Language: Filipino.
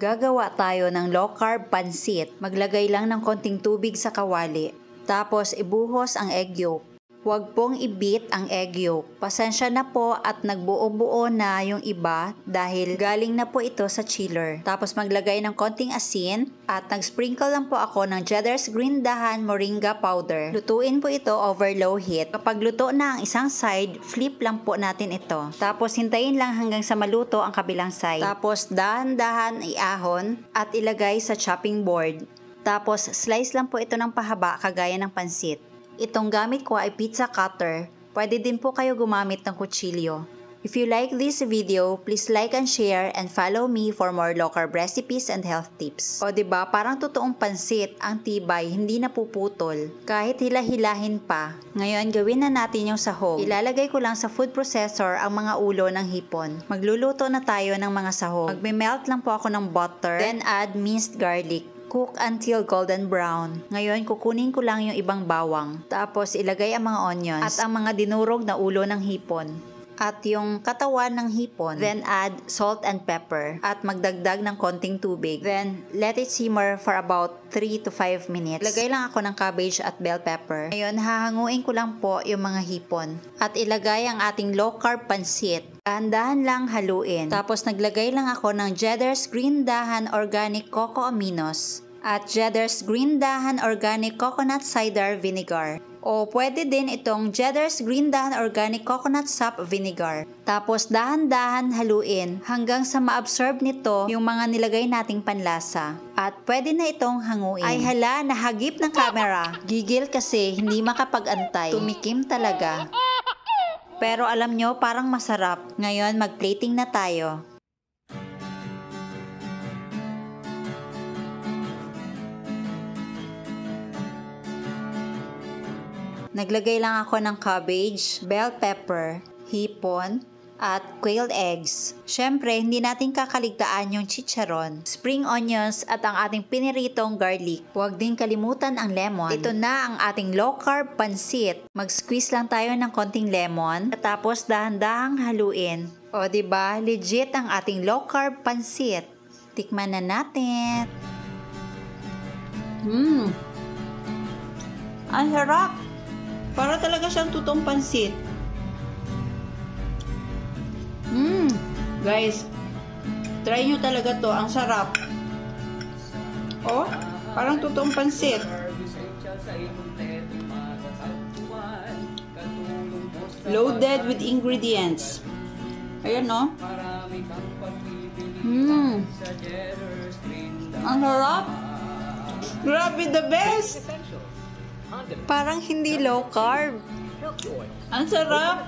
Gagawa tayo ng low carb pansit. Maglagay lang ng konting tubig sa kawali. Tapos ibuhos ang egg yolk. Huwag pong i-beat ang egg yolk. Pasensya na po at nagbuo-buo na yung iba dahil galing na po ito sa chiller. Tapos maglagay ng konting asin at nag-sprinkle lang po ako ng Cheddar's green dahan moringa powder. Lutuin po ito over low heat. Kapag luto na ang isang side, flip lang po natin ito. Tapos hintayin lang hanggang sa maluto ang kabilang side. Tapos dahan-dahan iahon at ilagay sa chopping board. Tapos slice lang po ito ng pahaba kagaya ng pansit. Itong gamit ko ay pizza cutter. Pwede din po kayo gumamit ng kutsilyo. If you like this video, please like and share and follow me for more low carb recipes and health tips. O diba, parang totoong pansit, ang tibay, hindi napuputol. Kahit hila-hilahin pa. Ngayon, gawin na natin yung sahog. Ilalagay ko lang sa food processor ang mga ulo ng hipon. Magluluto na tayo ng mga sahog. Magme-melt lang po ako ng butter, then add minced garlic. Cook until golden brown. Ngayon, kukunin ko lang yung ibang bawang. Tapos, ilagay ang mga onions at ang mga dinurog na ulo ng hipon. At yung katawan ng hipon. Then, add salt and pepper. At magdagdag ng konting tubig. Then, let it simmer for about 3 to 5 minutes. Lagay lang ako ng cabbage at bell pepper. Ngayon, hahanguin ko lang po yung mga hipon. At ilagay ang ating low carb pansit. Dahan-dahan lang haluin. Tapos naglagay lang ako ng Cheddar's green dahan organic cocoa aminos at Cheddar's green dahan organic coconut cider vinegar. O pwede din itong Cheddar's green dahan organic coconut sap vinegar. Tapos dahan-dahan haluin hanggang sa ma-absorb nito yung mga nilagay nating panlasa. At pwede na itong hanguin. Ay hala, nahagip ng camera. Gigil kasi hindi makapag-antay. Tumikim talaga. Pero alam nyo, parang masarap. Ngayon, mag-plating na tayo. Naglagay lang ako ng cabbage, bell pepper, hipon, at quailed eggs. Syempre, hindi natin kakaligtaan yung chicharon, spring onions, at ang ating piniritong garlic. Huwag din kalimutan ang lemon. Ito na ang ating low carb pansit. Mag-squeeze lang tayo ng konting lemon, at tapos dahan-dahang haluin. O diba, legit ang ating low carb pansit. Tikman na natin. Ang sarap! Para talaga siyang totoong pansit. Guys, try nyo talaga to. Ang sarap. Oh, parang totoong pansit. Loaded with ingredients. Ayan, no? Ang sarap. Grabe, the best. Parang hindi low carb. Ang sarap.